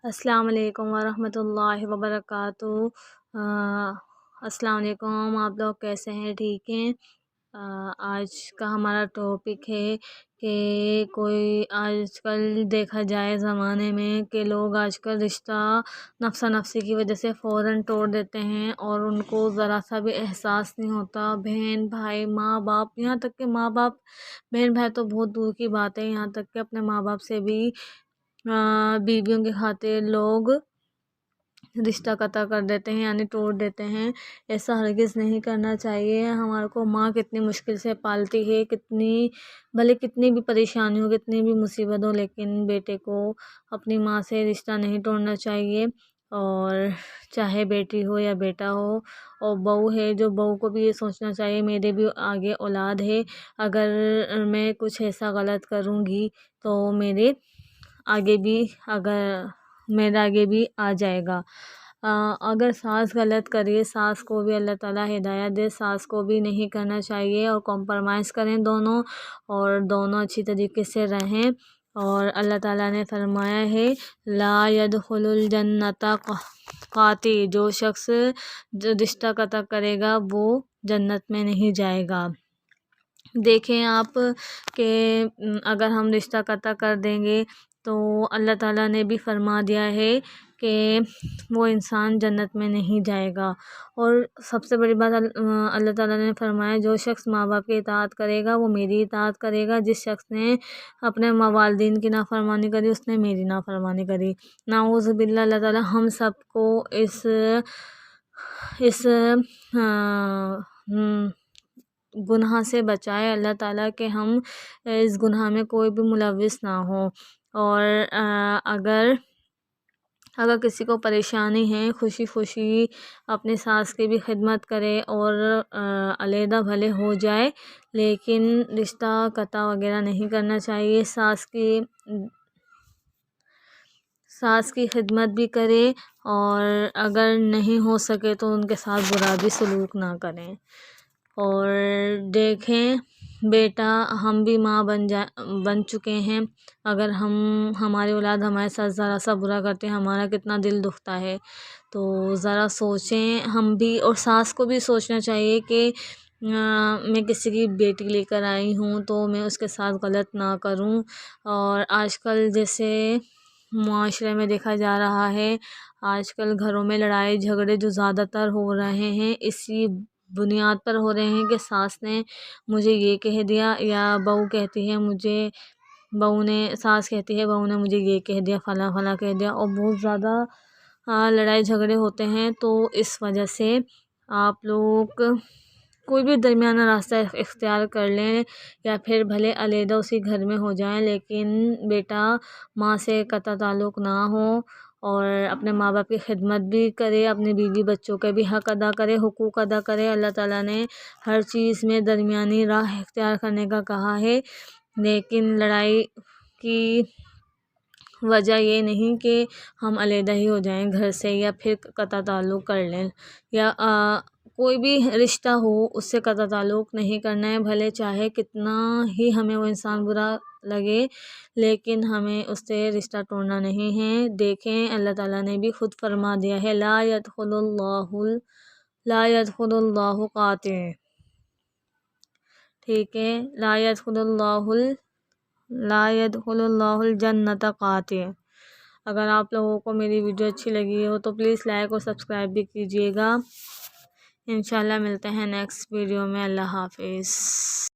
السلام علیکم ورحمۃ اللہ وبرکاتہ۔ السلام علیکم، آپ لوگ کیسے ہیں؟ ٹھیک ہیں؟ آج کا ہمارا ٹاپک ہے کہ کوئی آج کل دیکھا جائے زمانے میں کہ لوگ آج کل رشتہ نفسا نفسی کی وجہ سے فوراً توڑ دیتے ہیں اور ان کو ذرا سا بھی احساس نہیں ہوتا۔ بہن بھائی، ماں باپ، یہاں تک کہ ماں باپ، بہن بھائی تو بہت دور کی بات ہے، یہاں تک کہ اپنے ماں باپ سے بھی بیویوں کی خاطر لوگ رشتہ قطع کر دیتے ہیں، یعنی توڑ دیتے ہیں۔ ایسا ہرگز نہیں کرنا چاہیے۔ ہمارے کو ماں کتنی مشکل سے پالتی ہے، بھلے کتنی بھی پریشانی ہو، کتنی بھی مصیبت ہو، لیکن بیٹے کو اپنی ماں سے رشتہ نہیں توڑنا چاہیے۔ اور چاہے بیٹی ہو یا بیٹا ہو، اور بہو ہے جو بہو کو بھی یہ سوچنا چاہیے میرے بھی آگے اولاد ہے، اگر میں کچھ ایسا غلط کروں گی تو میرے آگے بھی آ جائے گا۔ اگر ساس غلط کرے، ساس کو بھی اللہ تعالیٰ ہدایت دے، ساس کو بھی نہیں کرنا چاہیے اور کمپرومائز کریں دونوں، اور دونوں اچھی طریقے سے رہیں۔ اور اللہ تعالیٰ نے فرمایا ہے لا يدخل الجنت قاطع، جو شخص جو رشتہ قطع کرے گا وہ جنت میں نہیں جائے گا۔ دیکھیں آپ کہ اگر ہم رشتہ قطع کر دیں گے تو اللہ تعالیٰ نے بھی فرما دیا ہے کہ وہ انسان جنت میں نہیں جائے گا۔ اور سب سے بڑی بات اللہ تعالیٰ نے فرمایا جو شخص ماں باپ کی اطاعت کرے گا وہ میری اطاعت کرے گا، جس شخص نے اپنے والدین کی نافرمانی کری اس نے میری نافرمانی کری۔ نعوذ باللہ، اللہ تعالیٰ ہم سب کو اس گناہ سے بچائے، اللہ تعالیٰ کہ ہم اس گناہ میں کوئی بھی ملوث نہ ہوں۔ اور اگر کسی کو پریشانی ہے، خوشی خوشی اپنی ساس کی بھی خدمت کرے اور علیحدہ بھلے ہو جائے، لیکن رشتہ قطع وغیرہ نہیں کرنا چاہیے۔ ساس کی خدمت بھی کرے، اور اگر نہیں ہو سکے تو ان کے ساتھ برا بھی سلوک نہ کریں۔ اور دیکھیں بیٹا، ہم بھی ماں بن چکے ہیں، اگر ہماری اولاد ہمارے ساتھ ذرا سا برا کرتے ہیں ہمارا کتنا دل دکھتا ہے۔ تو ذرا سوچیں ہم بھی، اور ساس کو بھی سوچنا چاہیے کہ میں کسی کی بیٹی لے کر آئی ہوں تو میں اس کے ساتھ غلط نہ کروں۔ اور آج کل جیسے معاشرے میں دیکھا جا رہا ہے، آج کل گھروں میں لڑائی جھگڑے جو زیادہ تر ہو رہے ہیں اسی بنیاد پر ہو رہے ہیں کہ ساس نے مجھے یہ کہہ دیا، یا ساس کہتی ہے بہو نے مجھے یہ کہہ دیا، فلاں فلاں کہہ دیا، اور بہت زیادہ لڑائی جھگڑے ہوتے ہیں۔ تو اس وجہ سے آپ لوگ کوئی بھی درمیانہ راستہ اختیار کر لیں، یا پھر بھلے علیحدہ اسی گھر میں ہو جائیں، لیکن بیٹا ماں سے قطع تعلق نہ ہو، اور اپنے ماں باپ کی خدمت بھی کرے، اپنے بیوی بچوں کے بھی حق ادا کرے، حقوق ادا کرے۔ اللہ تعالیٰ نے ہر چیز میں درمیانی راہ اختیار کرنے کا کہا ہے، لیکن لڑائی کی وجہ یہ نہیں کہ ہم علیحدہ ہی ہو جائیں گھر سے، یا پھر قطع تعلق کر لیں، یا کوئی بھی رشتہ ہو اس سے قطع تعلق نہیں کرنا ہے، بھلے چاہے کتنا ہی ہمیں وہ انسان برا لگے، لیکن ہمیں اس سے رشتہ توڑنا نہیں ہے۔ دیکھیں اللہ تعالیٰ نے بھی خود فرما دیا ہے لا يدخل اللہ قاطع، ٹھیک ہے، لا يدخل اللہ الجنت قاطع۔ اگر آپ لوگوں کو میری ویڈیو اچھی لگی ہو تو پلیز لائک اور سبسکرائب بھی کیجیے گا۔ انشاءاللہ ملتے ہیں نیکسٹ ویڈیو میں۔ اللہ حافظ۔